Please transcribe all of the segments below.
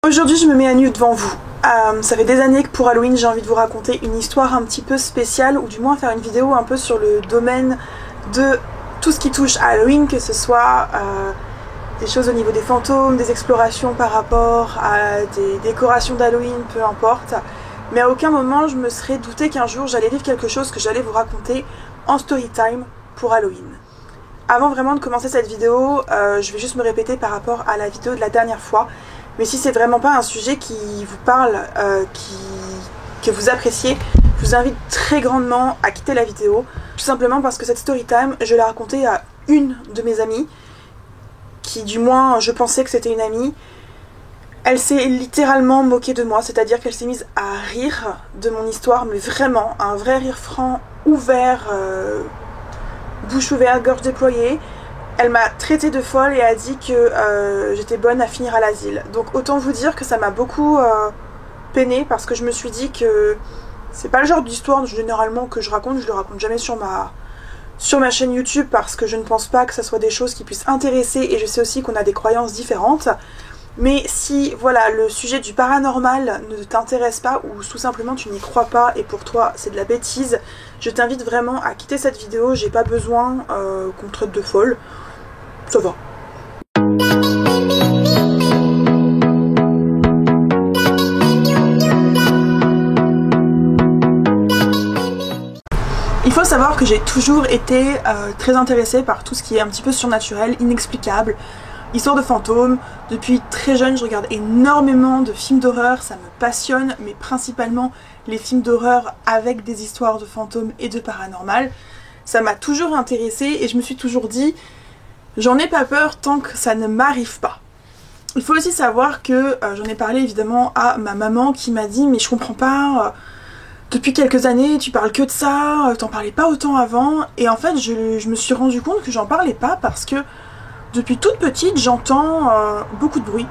Aujourd'hui je me mets à nu devant vous. Ça fait des années que pour Halloween j'ai envie de vous raconter une histoire un petit peu spéciale, ou du moins faire une vidéo un peu sur le domaine de tout ce qui touche à Halloween, que ce soit des choses au niveau des fantômes, des explorations par rapport à des décorations d'Halloween, peu importe. Mais à aucun moment je me serais douté qu'un jour j'allais vivre quelque chose que j'allais vous raconter en story time pour Halloween. Avant vraiment de commencer cette vidéo, je vais juste me répéter par rapport à la vidéo de la dernière fois. Mais si c'est vraiment pas un sujet qui vous parle, que vous appréciez, je vous invite très grandement à quitter la vidéo. Tout simplement parce que cette story time, je l'ai racontée à une de mes amies, qui du moins je pensais que c'était une amie. Elle s'est littéralement moquée de moi, c'est-à-dire qu'elle s'est mise à rire de mon histoire, mais vraiment, un vrai rire franc, ouvert, bouche ouverte, gorge déployée. Elle m'a traitée de folle et a dit que j'étais bonne à finir à l'asile. Donc autant vous dire que ça m'a beaucoup peinée, parce que je me suis dit que c'est pas le genre d'histoire généralement que je raconte. Je le raconte jamais sur ma chaîne YouTube, parce que je ne pense pas que ça soit des choses qui puissent intéresser, et je sais aussi qu'on a des croyances différentes. Mais si voilà, le sujet du paranormal ne t'intéresse pas, ou tout simplement tu n'y crois pas et pour toi c'est de la bêtise, je t'invite vraiment à quitter cette vidéo. J'ai pas besoin qu'on te traite de folle. Ça va. Il faut savoir que j'ai toujours été très intéressée par tout ce qui est un petit peu surnaturel, inexplicable, histoire de fantômes. Depuis très jeune, je regarde énormément de films d'horreur, ça me passionne, mais principalement les films d'horreur avec des histoires de fantômes et de paranormal. Ça m'a toujours intéressée et je me suis toujours dit, j'en ai pas peur tant que ça ne m'arrive pas. Il faut aussi savoir que j'en ai parlé évidemment à ma maman, qui m'a dit mais je comprends pas, depuis quelques années tu parles que de ça, t'en parlais pas autant avant. Et en fait je me suis rendu compte que j'en parlais pas parce que depuis toute petite j'entends beaucoup de bruit.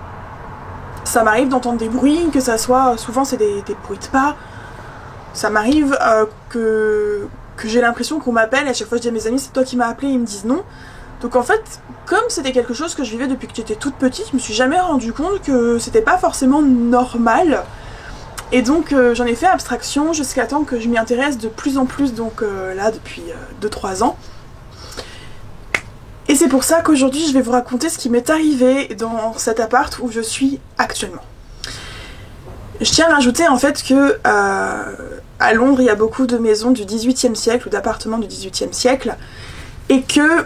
Ça m'arrive d'entendre des bruits, que ça soit, souvent c'est des bruits de pas. Ça m'arrive que j'ai l'impression qu'on m'appelle, et à chaque fois je dis à mes amis c'est toi qui m'as appelé, ils me disent non. Donc en fait, comme c'était quelque chose que je vivais depuis que j'étais toute petite, je me suis jamais rendu compte que c'était pas forcément normal. Et donc j'en ai fait abstraction jusqu'à temps que je m'y intéresse de plus en plus, donc là depuis 2-3 ans. Et c'est pour ça qu'aujourd'hui je vais vous raconter ce qui m'est arrivé dans cet appart où je suis actuellement. Je tiens à rajouter en fait que à Londres il y a beaucoup de maisons du XVIIIe siècle ou d'appartements du XVIIIe siècle, et que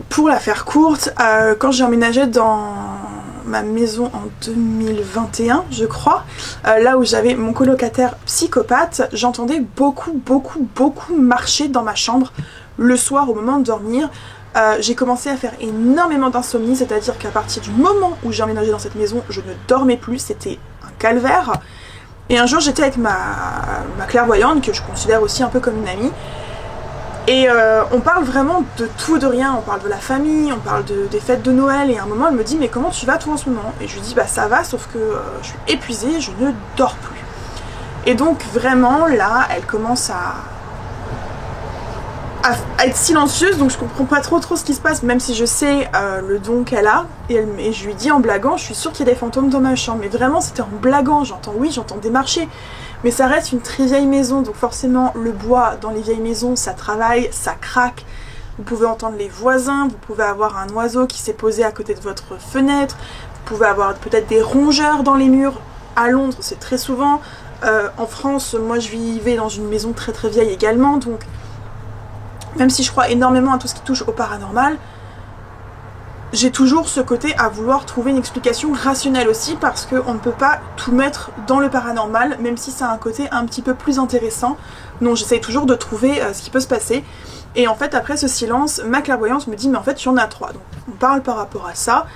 pour la faire courte, quand j'ai emménagé dans ma maison en 2021 je crois, là où j'avais mon colocataire psychopathe, j'entendais beaucoup marcher dans ma chambre le soir au moment de dormir. J'ai commencé à faire énormément d'insomnie, c'est-à-dire qu'à partir du moment où j'ai emménagé dans cette maison, je ne dormais plus, c'était un calvaire. Et un jour j'étais avec ma clairvoyante, que je considère aussi un peu comme une amie, et on parle vraiment de tout, de rien. On parle de la famille, on parle des fêtes de Noël, et à un moment elle me dit mais comment tu vas toi en ce moment? Et je lui dis bah ça va, sauf que je suis épuisée, je ne dors plus. Et donc vraiment là elle commence à être silencieuse, donc je comprends pas trop ce qui se passe, même si je sais le don qu'elle a. Et je lui dis en blaguant, je suis sûre qu'il y a des fantômes dans ma chambre. Mais vraiment c'était en blaguant, j'entends des marchés. Mais ça reste une très vieille maison, donc forcément le bois dans les vieilles maisons ça travaille, ça craque. Vous pouvez entendre les voisins, vous pouvez avoir un oiseau qui s'est posé à côté de votre fenêtre, vous pouvez avoir peut-être des rongeurs dans les murs. À Londres c'est très souvent, en France moi je vivais dans une maison très vieille également, donc même si je crois énormément à tout ce qui touche au paranormal, j'ai toujours ce côté à vouloir trouver une explication rationnelle aussi, parce qu'on ne peut pas tout mettre dans le paranormal, même si ça a un côté un petit peu plus intéressant. Donc j'essaye toujours de trouver ce qui peut se passer. Et en fait après ce silence, ma clairvoyance me dit mais en fait il y en a 3. Donc on parle par rapport à ça.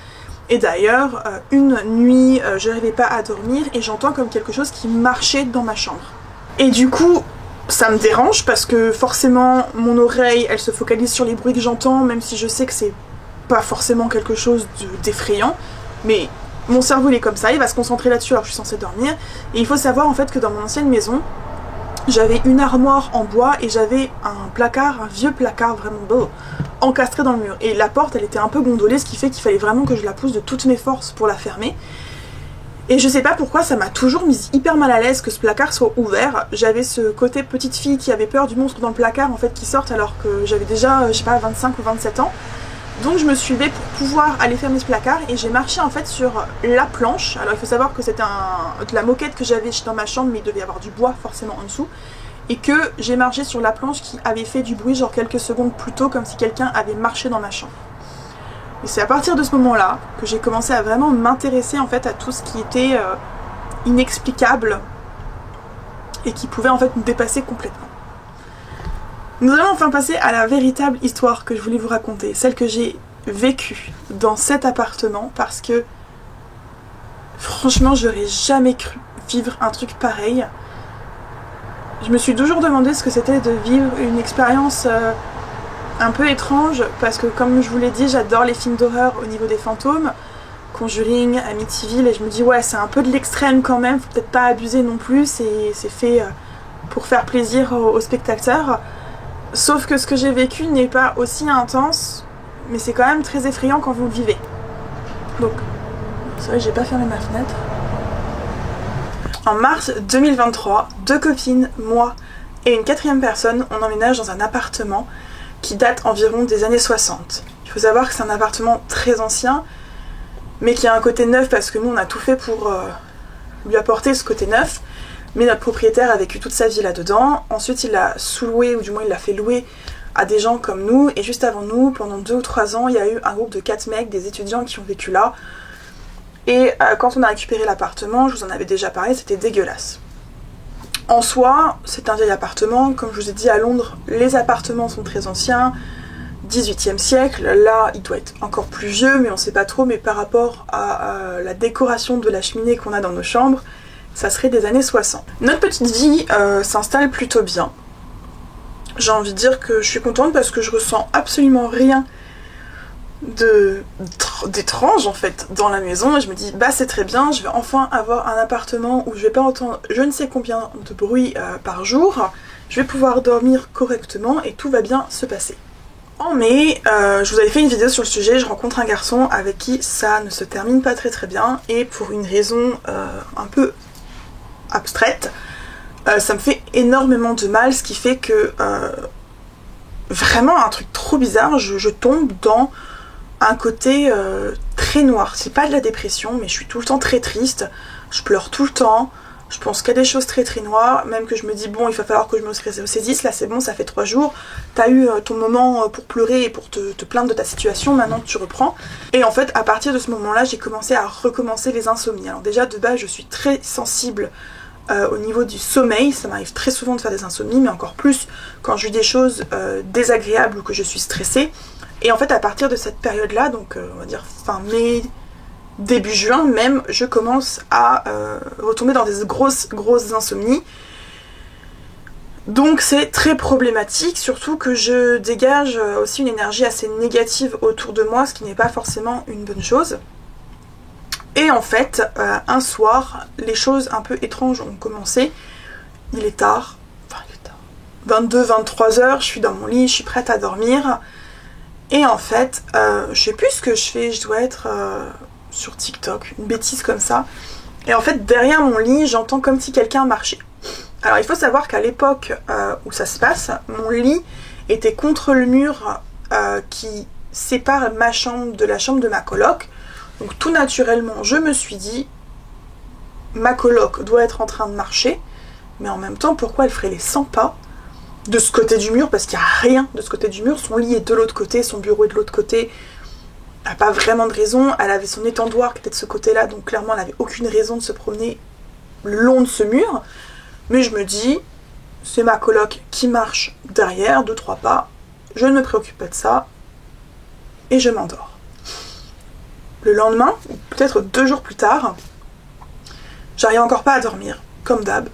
Et d'ailleurs une nuit je n'arrivais pas à dormir et j'entends comme quelque chose qui marchait dans ma chambre. Et du coup ça me dérange, parce que forcément mon oreille elle se focalise sur les bruits que j'entends, même si je sais que c'est pas forcément quelque chose d'effrayant, mais mon cerveau il est comme ça, il va se concentrer là-dessus alors que je suis censée dormir. Et il faut savoir en fait que dans mon ancienne maison, j'avais une armoire en bois et j'avais un placard, un vieux placard vraiment beau, encastré dans le mur. Et la porte elle était un peu gondolée, ce qui fait qu'il fallait vraiment que je la pousse de toutes mes forces pour la fermer. Et je sais pas pourquoi ça m'a toujours mise hyper mal à l'aise que ce placard soit ouvert. J'avais ce côté petite fille qui avait peur du monstre dans le placard en fait qui sorte alors que j'avais déjà, je sais pas, 25 ou 27 ans. Donc je me suis levée pour pouvoir aller fermer ce placard et j'ai marché en fait sur la planche. Alors il faut savoir que c'était de la moquette que j'avais dans ma chambre, mais il devait y avoir du bois forcément en dessous. Et que j'ai marché sur la planche qui avait fait du bruit genre quelques secondes plus tôt, comme si quelqu'un avait marché dans ma chambre. Et c'est à partir de ce moment-là que j'ai commencé à vraiment m'intéresser en fait à tout ce qui était inexplicable et qui pouvait en fait me dépasser complètement. Nous allons enfin passer à la véritable histoire que je voulais vous raconter, celle que j'ai vécue dans cet appartement, parce que franchement j'aurais jamais cru vivre un truc pareil. Je me suis toujours demandé ce que c'était de vivre une expérience un peu étrange, parce que comme je vous l'ai dit, j'adore les films d'horreur au niveau des fantômes, Conjuring, Amityville, et je me dis ouais c'est un peu de l'extrême quand même, faut peut-être pas abuser non plus, c'est fait pour faire plaisir aux spectateurs. Sauf que ce que j'ai vécu n'est pas aussi intense, mais c'est quand même très effrayant quand vous le vivez. Donc, c'est vrai que j'ai pas fermé ma fenêtre. En mars 2023, 2 copines, moi et une 4e personne, on emménage dans un appartement qui date environ des années 60. Il faut savoir que c'est un appartement très ancien, mais qui a un côté neuf parce que nous on a tout fait pour lui apporter ce côté neuf. Mais notre propriétaire a vécu toute sa vie là-dedans. Ensuite il l'a sous-loué, ou du moins il l'a fait louer à des gens comme nous. Et juste avant nous, pendant 2 ou 3 ans, il y a eu un groupe de 4 mecs, des étudiants qui ont vécu là. Et quand on a récupéré l'appartement, je vous en avais déjà parlé, c'était dégueulasse. En soi, c'est un vieil appartement. Comme je vous ai dit, à Londres, les appartements sont très anciens. 18e siècle, là il doit être encore plus vieux, mais on sait pas trop. Mais par rapport à la décoration de la cheminée qu'on a dans nos chambres, ça serait des années 60. Notre petite vie s'installe plutôt bien. J'ai envie de dire que je suis contente parce que je ressens absolument rien d'étrange en fait dans la maison. Et je me dis bah c'est très bien, je vais enfin avoir un appartement où je vais pas entendre je ne sais combien de bruit par jour. Je vais pouvoir dormir correctement et tout va bien se passer. En mai, je vous avais fait une vidéo sur le sujet, je rencontre un garçon avec qui ça ne se termine pas très bien et pour une raison un peu abstraite, ça me fait énormément de mal, ce qui fait que vraiment un truc trop bizarre, je tombe dans un côté très noir. C'est pas de la dépression, mais je suis tout le temps très triste, je pleure tout le temps, je pense qu'il y a des choses très très noires, même que je me dis bon il va falloir que je me saisisse, là c'est bon, ça fait 3 jours, t'as eu ton moment pour pleurer et pour te plaindre de ta situation, maintenant tu reprends. Et en fait à partir de ce moment là j'ai commencé à recommencer les insomnies. Alors déjà de base je suis très sensible au niveau du sommeil, ça m'arrive très souvent de faire des insomnies, mais encore plus quand je vis des choses désagréables ou que je suis stressée. Et en fait à partir de cette période là, donc on va dire fin mai, début juin même, je commence à retomber dans des grosses insomnies. Donc c'est très problématique, surtout que je dégage aussi une énergie assez négative autour de moi, ce qui n'est pas forcément une bonne chose. Et en fait, un soir, les choses un peu étranges ont commencé. Il est tard, 22-23 heures, je suis dans mon lit, je suis prête à dormir. Et en fait, je sais plus ce que je fais, je dois être sur TikTok, une bêtise comme ça. Et en fait, derrière mon lit, j'entends comme si quelqu'un marchait. Alors il faut savoir qu'à l'époque où ça se passe, mon lit était contre le mur qui sépare ma chambre de la chambre de ma coloc. Donc tout naturellement, je me suis dit, ma coloc doit être en train de marcher, mais en même temps, pourquoi elle ferait les 100 pas de ce côté du mur, parce qu'il n'y a rien de ce côté du mur, son lit est de l'autre côté, son bureau est de l'autre côté, elle n'a pas vraiment de raison, elle avait son étendoir qui était de ce côté-là, donc clairement elle n'avait aucune raison de se promener le long de ce mur, mais je me dis, c'est ma coloc qui marche derrière, 2-3 pas, je ne me préoccupe pas de ça, et je m'endors. Le lendemain, ou peut-être 2 jours plus tard, j'arrive encore pas à dormir, comme d'hab.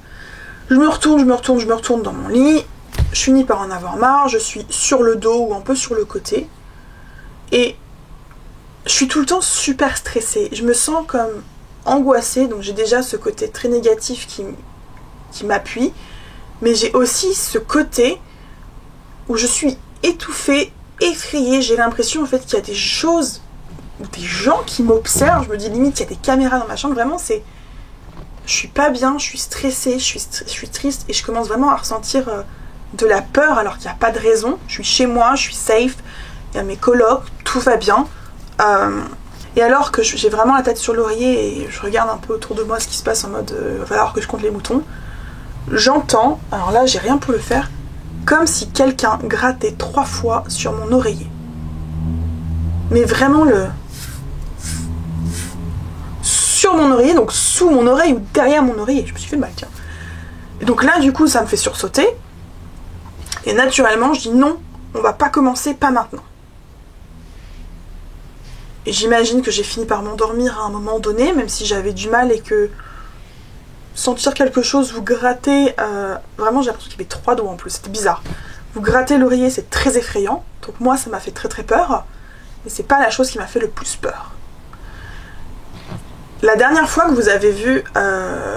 Je me retourne dans mon lit, je finis par en avoir marre, je suis sur le dos ou un peu sur le côté, et je suis tout le temps super stressée. Je me sens comme angoissée, donc j'ai déjà ce côté très négatif qui m'appuie, mais j'ai aussi ce côté où je suis étouffée, effrayée, j'ai l'impression en fait qu'il y a des choses, des gens qui m'observent, je me dis limite qu'il y a des caméras dans ma chambre, vraiment c'est je suis pas bien, je suis stressée, je suis triste et je commence vraiment à ressentir de la peur alors qu'il n'y a pas de raison. Je suis chez moi, je suis safe, il y a mes colocs, tout va bien. Et alors que j'ai vraiment la tête sur l'oreiller et je regarde un peu autour de moi ce qui se passe en mode va falloir que je compte les moutons, j'entends, alors là j'ai rien pour le faire, comme si quelqu'un grattait 3 fois sur mon oreiller. Mais vraiment sur mon oreiller, donc sous mon oreille ou derrière mon oreiller. Je me suis fait mal, tiens. Et donc là, du coup, ça me fait sursauter. Et naturellement, je dis non, on va pas commencer, pas maintenant. Et j'imagine que j'ai fini par m'endormir à un moment donné, même si j'avais du mal et que sentir quelque chose vous gratter, vraiment j'ai l'impression qu'il y avait 3 doigts en plus, c'était bizarre. Vous grattez l'oreiller, c'est très effrayant. Donc moi, ça m'a fait très très peur. Mais c'est pas la chose qui m'a fait le plus peur. La dernière fois que vous avez vu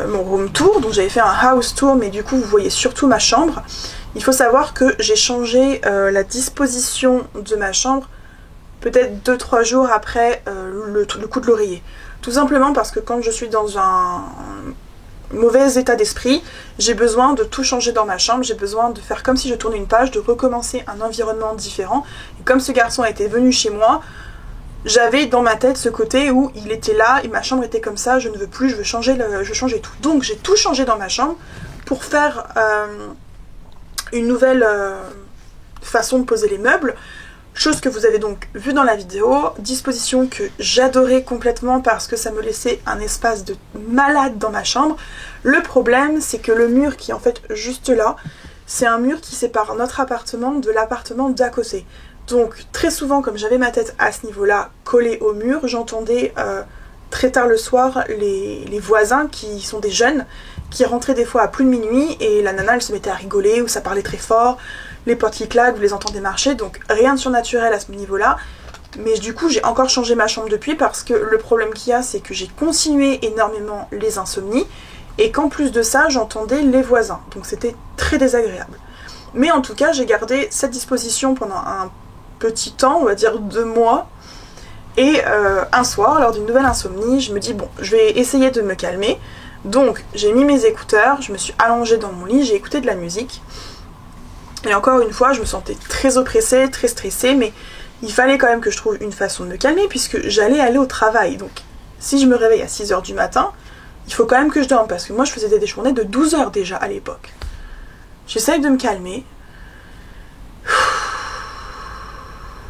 mon room tour, donc j'avais fait un house tour, mais du coup vous voyez surtout ma chambre, il faut savoir que j'ai changé la disposition de ma chambre peut-être 2-3 jours après le coup de l'oreiller. Tout simplement parce que quand je suis dans un mauvais état d'esprit, j'ai besoin de tout changer dans ma chambre, j'ai besoin de faire comme si je tournais une page, de recommencer un environnement différent. Et comme ce garçon était venu chez moi, j'avais dans ma tête ce côté où il était là et ma chambre était comme ça, je ne veux plus, je veux changer tout. Donc j'ai tout changé dans ma chambre pour faire une nouvelle façon de poser les meubles. Chose que vous avez donc vu dans la vidéo, disposition que j'adorais complètement parce que ça me laissait un espace de malade dans ma chambre. Le problème, c'est que le mur qui est en fait juste là, c'est un mur qui sépare notre appartement de l'appartement d'à côté. Donc très souvent, comme j'avais ma tête à ce niveau-là collée au mur, j'entendais très tard le soir les voisins qui sont des jeunes, qui rentraient des fois à plus de minuit et la nana elle se mettait à rigoler ou ça parlait très fort. Les portes qui claquent, vous les entendez marcher, donc rien de surnaturel à ce niveau-là. Mais du coup, j'ai encore changé ma chambre depuis parce que le problème qu'il y a, c'est que j'ai continué énormément les insomnies et qu'en plus de ça, j'entendais les voisins. Donc c'était très désagréable. Mais en tout cas, j'ai gardé cette disposition pendant un petit temps, on va dire 2 mois. Et un soir, lors d'une nouvelle insomnie, je me dis, bon, je vais essayer de me calmer. Donc, j'ai mis mes écouteurs, je me suis allongée dans mon lit, j'ai écouté de la musique. Et encore une fois, je me sentais très oppressée, très stressée, mais il fallait quand même que je trouve une façon de me calmer puisque j'allais aller au travail. Donc, si je me réveille à 6 h du matin, il faut quand même que je dorme parce que moi, je faisais des journées de 12 heures déjà à l'époque. J'essaye de me calmer.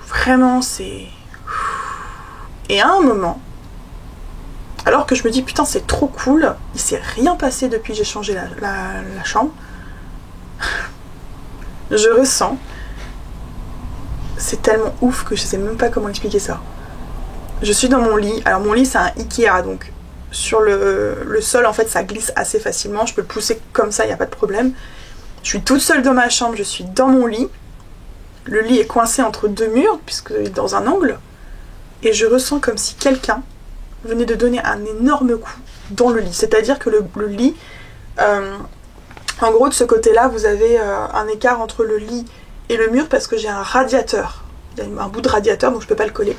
Vraiment, c'est... Et à un moment, alors que je me dis, putain, c'est trop cool, il s'est rien passé depuis que j'ai changé la chambre, je ressens, c'est tellement ouf que je sais même pas comment expliquer ça. Je suis dans mon lit, alors mon lit c'est un Ikea, donc sur le sol en fait ça glisse assez facilement, je peux le pousser comme ça, il n'y a pas de problème. Je suis toute seule dans ma chambre, je suis dans mon lit, le lit est coincé entre 2 murs, puisque dans un angle, et je ressens comme si quelqu'un venait de donner un énorme coup dans le lit, c'est-à-dire que le lit... en gros, de ce côté-là, vous avez un écart entre le lit et le mur parce que j'ai un radiateur. Il y a un bout de radiateur, donc je peux pas le coller.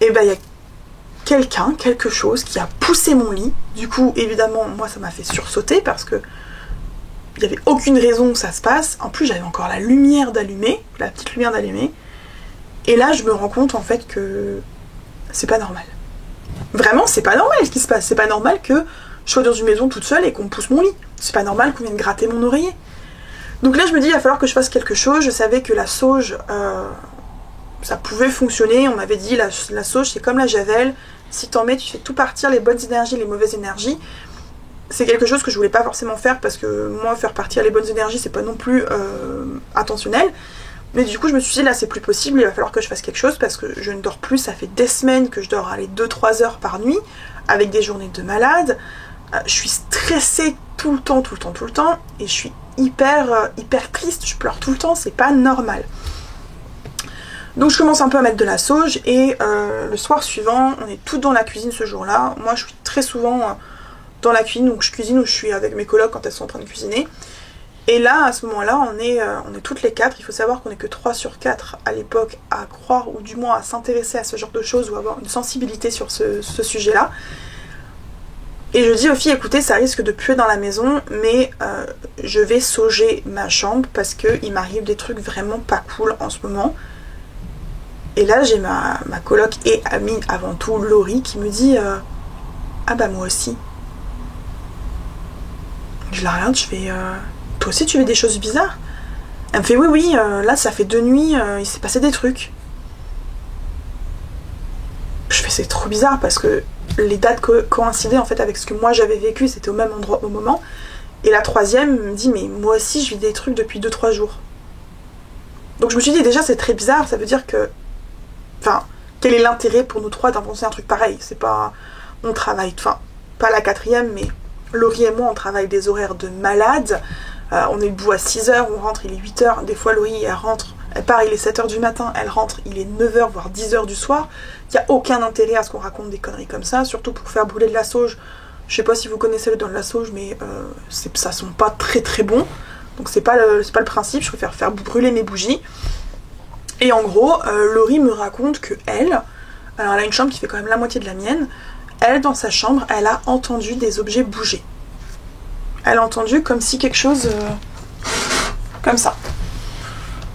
Et ben, il y a quelque chose qui a poussé mon lit. Du coup, évidemment, moi, ça m'a fait sursauter parce que il n'y avait aucune raison que ça se passe. En plus, j'avais encore la lumière d'allumer, la petite lumière d'allumer. Et là, je me rends compte, en fait, que c'est pas normal. Vraiment, c'est pas normal ce qui se passe. C'est pas normal que je sois dans une maison toute seule et qu'on me pousse mon lit. C'est pas normal qu'on vienne gratter mon oreiller. Donc là je me dis il va falloir que je fasse quelque chose. Je savais que la sauge ça pouvait fonctionner. On m'avait dit la sauge c'est comme la javel. Si t'en mets tu fais tout partir, les bonnes énergies, les mauvaises énergies. C'est quelque chose que je voulais pas forcément faire parce que moi faire partir les bonnes énergies c'est pas non plus intentionnel. Mais du coup je me suis dit là c'est plus possible, il va falloir que je fasse quelque chose parce que je ne dors plus. Ça fait des semaines que je dors 2-3 heures par nuit avec des journées de malade. Je suis stressée tout le temps et je suis hyper triste, je pleure tout le temps, c'est pas normal. Donc je commence un peu à mettre de la sauge et le soir suivant, on est toutes dans la cuisine ce jour-là. Moi je suis très souvent dans la cuisine, donc je cuisine ou je suis avec mes colocs quand elles sont en train de cuisiner. Et là, à ce moment-là, on est toutes les 4. Il faut savoir qu'on est que 3 sur 4 à l'époque à croire ou du moins à s'intéresser à ce genre de choses ou avoir une sensibilité sur ce sujet-là. Et là, à ce moment-là, on est toutes les 4. Il faut savoir qu'on est que 3 sur 4 à l'époque à croire ou du moins à s'intéresser à ce genre de choses ou avoir une sensibilité sur ce sujet-là. Et là, à ce moment-là, on est toutes les 4. Il faut savoir qu'on est que 3 sur 4 à l'époque à croire ou du moins à s'intéresser à ce genre de choses ou avoir une sensibilité sur ce sujet-là. Et je dis aux filles, écoutez, ça risque de puer dans la maison, mais je vais sauger ma chambre parce qu'il m'arrive des trucs vraiment pas cool en ce moment. Et là, j'ai ma coloc et amie avant tout, Laurie, qui me dit ah bah moi aussi. Je la regarde, je fais toi aussi tu fais des choses bizarres? Elle me fait oui, là ça fait 2 nuits, il s'est passé des trucs. Je fais c'est trop bizarre parce que les dates coïncidaient en fait avec ce que moi j'avais vécu, c'était au même endroit au moment. Et la troisième me dit mais moi aussi je vis des trucs depuis 2-3 jours. Donc je me suis dit déjà c'est très bizarre, ça veut dire que... Enfin, quel est l'intérêt pour nous trois d'inventer un truc pareil? C'est pas... On travaille, enfin, pas la quatrième, mais Laurie et moi on travaille des horaires de malade. On est debout à 6h, on rentre, il est 8h. Des fois Laurie elle rentre, elle part, il est 7h du matin, elle rentre, il est 9h voire 10h du soir. Il n'y a aucun intérêt à ce qu'on raconte des conneries comme ça, surtout pour faire brûler de la sauge. Je sais pas si vous connaissez le don de la sauge, mais ça sent pas très très bon. Donc c'est pas le principe, je préfère faire brûler mes bougies. Et en gros, Laurie me raconte que alors elle a une chambre qui fait quand même la moitié de la mienne. Elle, dans sa chambre, elle a entendu des objets bouger. Elle a entendu comme si quelque chose... comme ça.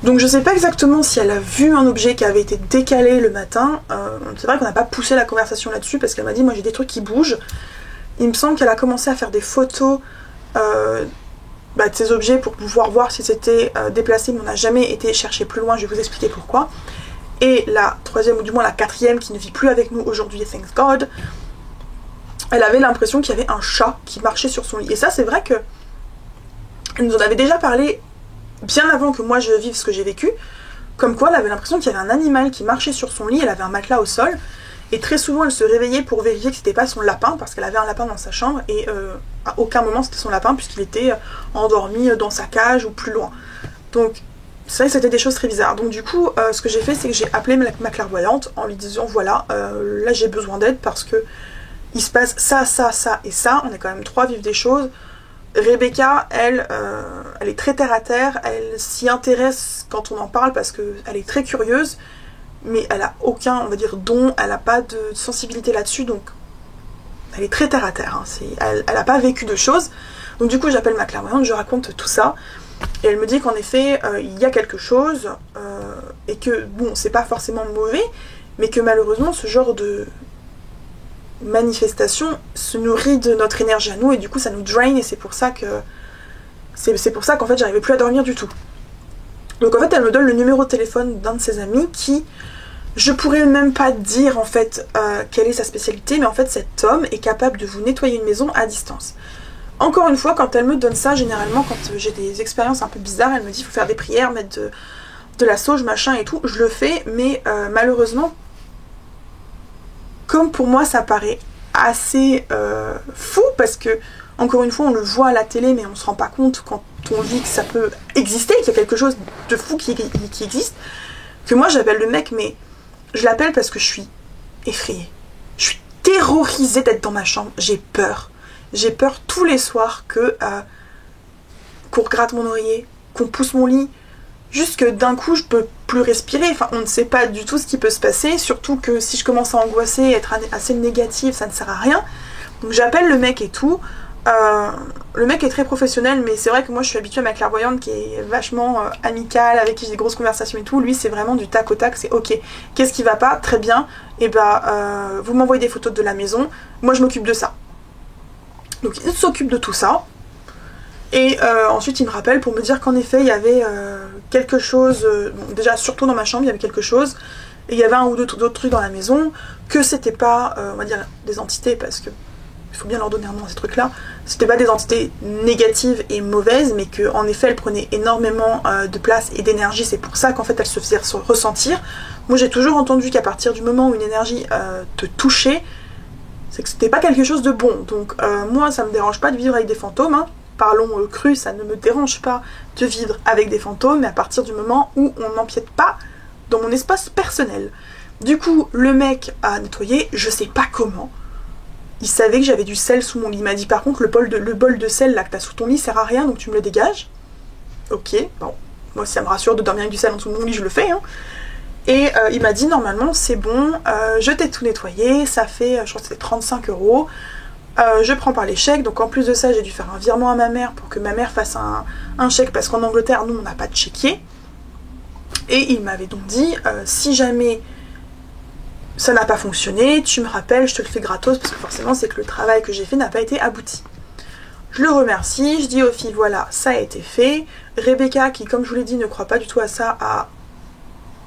Donc je sais pas exactement si elle a vu un objet qui avait été décalé le matin. C'est vrai qu'on n'a pas poussé la conversation là-dessus parce qu'elle m'a dit moi j'ai des trucs qui bougent. Il me semble qu'elle a commencé à faire des photos de ces objets pour pouvoir voir si c'était déplacé, mais on n'a jamais été chercher plus loin, je vais vous expliquer pourquoi. Et la troisième, ou du moins la quatrième, qui ne vit plus avec nous aujourd'hui, thanks God, elle avait l'impression qu'il y avait un chat qui marchait sur son lit. Et ça c'est vrai que elle nous en avait déjà parlé bien avant que moi je vive ce que j'ai vécu, comme quoi elle avait l'impression qu'il y avait un animal qui marchait sur son lit, elle avait un matelas au sol, et très souvent elle se réveillait pour vérifier que c'était pas son lapin, parce qu'elle avait un lapin dans sa chambre, et à aucun moment c'était son lapin, puisqu'il était endormi dans sa cage ou plus loin. Donc ça c'était des choses très bizarres. Donc du coup ce que j'ai fait c'est que j'ai appelé ma clairvoyante en lui disant voilà, là j'ai besoin d'aide parce que il se passe ça, ça, ça et ça, on est quand même 3 vivre des choses. Rebecca, elle est très terre à terre, elle s'y intéresse quand on en parle parce qu'elle est très curieuse, mais elle a aucun, on va dire, don, elle n'a pas de sensibilité là-dessus, donc elle est très terre à terre, hein, elle n'a pas vécu de choses. Donc du coup j'appelle ma clairvoyante, je raconte tout ça, et elle me dit qu'en effet il y a quelque chose, et que bon c'est pas forcément mauvais, mais que malheureusement ce genre de manifestation se nourrit de notre énergie à nous et du coup ça nous drain et c'est pour ça qu'en fait j'arrivais plus à dormir du tout. Donc en fait elle me donne le numéro de téléphone d'un de ses amis qui, je pourrais même pas dire en fait quelle est sa spécialité, mais en fait cet homme est capable de vous nettoyer une maison à distance. Encore une fois, quand elle me donne ça, généralement quand j'ai des expériences un peu bizarres, elle me dit il faut faire des prières, mettre de la sauge machin et tout, je le fais, mais malheureusement comme pour moi ça paraît assez fou parce que encore une fois on le voit à la télé mais on se rend pas compte quand on vit que ça peut exister, qu'il y a quelque chose de fou qui existe, que moi j'appelle le mec, mais je l'appelle parce que je suis effrayée, je suis terrorisée d'être dans ma chambre, j'ai peur tous les soirs qu'on gratte mon oreiller, qu'on pousse mon lit, juste que d'un coup je peux plus respirer, enfin on ne sait pas du tout ce qui peut se passer, surtout que si je commence à angoisser, être assez négative, ça ne sert à rien. Donc j'appelle le mec et tout, le mec est très professionnel, mais c'est vrai que moi je suis habituée à ma clairvoyante qui est vachement amicale, avec qui j'ai des grosses conversations et tout. Lui c'est vraiment du tac au tac, c'est ok, qu'est-ce qui va pas, très bien, et vous m'envoyez des photos de la maison, moi je m'occupe de ça. Donc il s'occupe de tout ça. Et ensuite il me rappelle pour me dire qu'en effet il y avait quelque chose, bon, déjà surtout dans ma chambre il y avait quelque chose, et il y avait un ou deux autres trucs dans la maison, que c'était pas, on va dire des entités, parce que il faut bien leur donner un nom à ces trucs là, c'était pas des entités négatives et mauvaises, mais qu'en effet elles prenaient énormément de place et d'énergie, c'est pour ça qu'en fait elles se faisaient ressentir. Moi j'ai toujours entendu qu'à partir du moment où une énergie te touchait, c'est que c'était pas quelque chose de bon, donc moi ça me dérange pas de vivre avec des fantômes, hein. Parlons cru, ça ne me dérange pas de vivre avec des fantômes, mais à partir du moment où on n'empiète pas dans mon espace personnel. Du coup, le mec a nettoyé, je sais pas comment. Il savait que j'avais du sel sous mon lit. Il m'a dit par contre, le bol de sel là que t'as sous ton lit sert à rien, donc tu me le dégages. Ok, bon, moi ça me rassure de dormir avec du sel en dessous de mon lit, je le fais. Hein. Et il m'a dit normalement c'est bon, je t'ai tout nettoyé, ça fait, je crois que c'était 35 €. Je prends par les chèques, donc en plus de ça j'ai dû faire un virement à ma mère pour que ma mère fasse un chèque, parce qu'en Angleterre nous on n'a pas de chéquier. Et il m'avait donc dit si jamais ça n'a pas fonctionné, tu me rappelles, je te le fais gratos, parce que forcément c'est que le travail que j'ai fait n'a pas été abouti. Je le remercie, je dis aux filles voilà, ça a été fait. Rebecca, qui comme je vous l'ai dit ne croit pas du tout à ça, a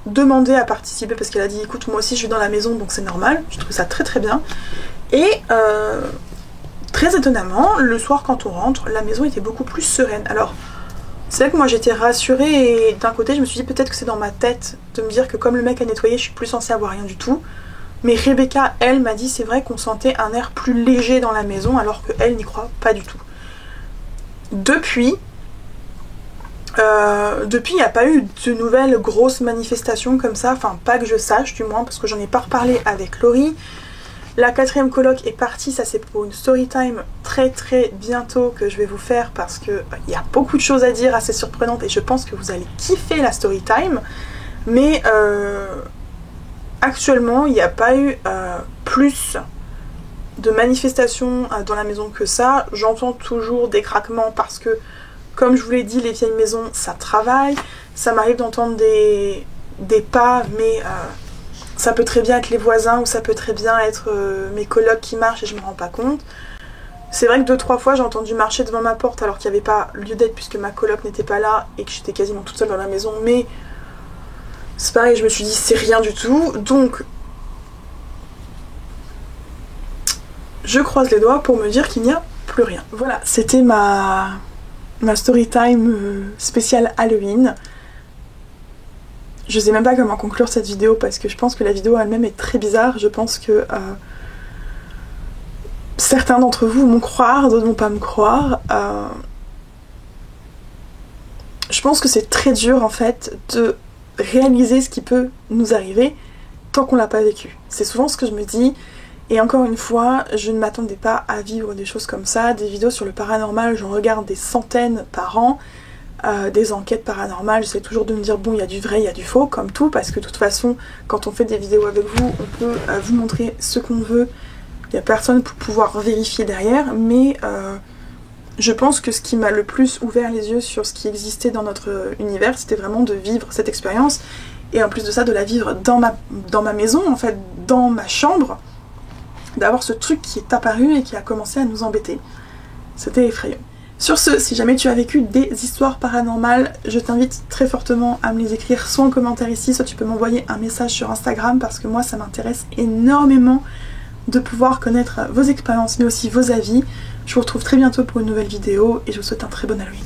demandé à participer parce qu'elle a dit écoute moi aussi je suis dans la maison donc c'est normal. Je trouve ça très très bien. Et très étonnamment, le soir quand on rentre, la maison était beaucoup plus sereine. Alors c'est vrai que moi j'étais rassurée et d'un côté je me suis dit peut-être que c'est dans ma tête de me dire que comme le mec a nettoyé je suis plus censée avoir rien du tout. Mais Rebecca elle m'a dit c'est vrai qu'on sentait un air plus léger dans la maison alors qu'elle n'y croit pas du tout. Depuis, il n'y a pas eu de nouvelles grosses manifestations comme ça, enfin pas que je sache du moins, parce que j'en ai pas reparlé avec Laurie. La 4e coloc est partie, ça c'est pour une story time très très bientôt que je vais vous faire parce que y a beaucoup de choses à dire assez surprenantes et je pense que vous allez kiffer la story time. Mais actuellement il n'y a pas eu plus de manifestations dans la maison que ça. J'entends toujours des craquements parce que comme je vous l'ai dit les vieilles maisons ça travaille. Ça m'arrive d'entendre des pas mais ça peut très bien être les voisins ou ça peut très bien être mes colocs qui marchent et je me rends pas compte. C'est vrai que 2-3 fois j'ai entendu marcher devant ma porte alors qu'il n'y avait pas lieu d'être puisque ma coloc n'était pas là et que j'étais quasiment toute seule dans la maison, mais c'est pareil, je me suis dit c'est rien du tout. Donc je croise les doigts pour me dire qu'il n'y a plus rien. Voilà, c'était ma story time spéciale Halloween. Je sais même pas comment conclure cette vidéo parce que je pense que la vidéo elle-même est très bizarre. Je pense que certains d'entre vous vont croire, d'autres vont pas me croire. Je pense que c'est très dur en fait de réaliser ce qui peut nous arriver tant qu'on l'a pas vécu. C'est souvent ce que je me dis. Et encore une fois, je ne m'attendais pas à vivre des choses comme ça. Des vidéos sur le paranormal, j'en regarde des centaines par an. Des enquêtes paranormales, j'essaie toujours de me dire bon il y a du vrai, il y a du faux comme tout, parce que de toute façon quand on fait des vidéos avec vous on peut vous montrer ce qu'on veut, il n'y a personne pour pouvoir vérifier derrière, mais je pense que ce qui m'a le plus ouvert les yeux sur ce qui existait dans notre univers c'était vraiment de vivre cette expérience et en plus de ça de la vivre dans ma maison, en fait dans ma chambre, d'avoir ce truc qui est apparu et qui a commencé à nous embêter. C'était effrayant. Sur ce, si jamais tu as vécu des histoires paranormales, je t'invite très fortement à me les écrire soit en commentaire ici, soit tu peux m'envoyer un message sur Instagram parce que moi ça m'intéresse énormément de pouvoir connaître vos expériences mais aussi vos avis. Je vous retrouve très bientôt pour une nouvelle vidéo et je vous souhaite un très bon Halloween.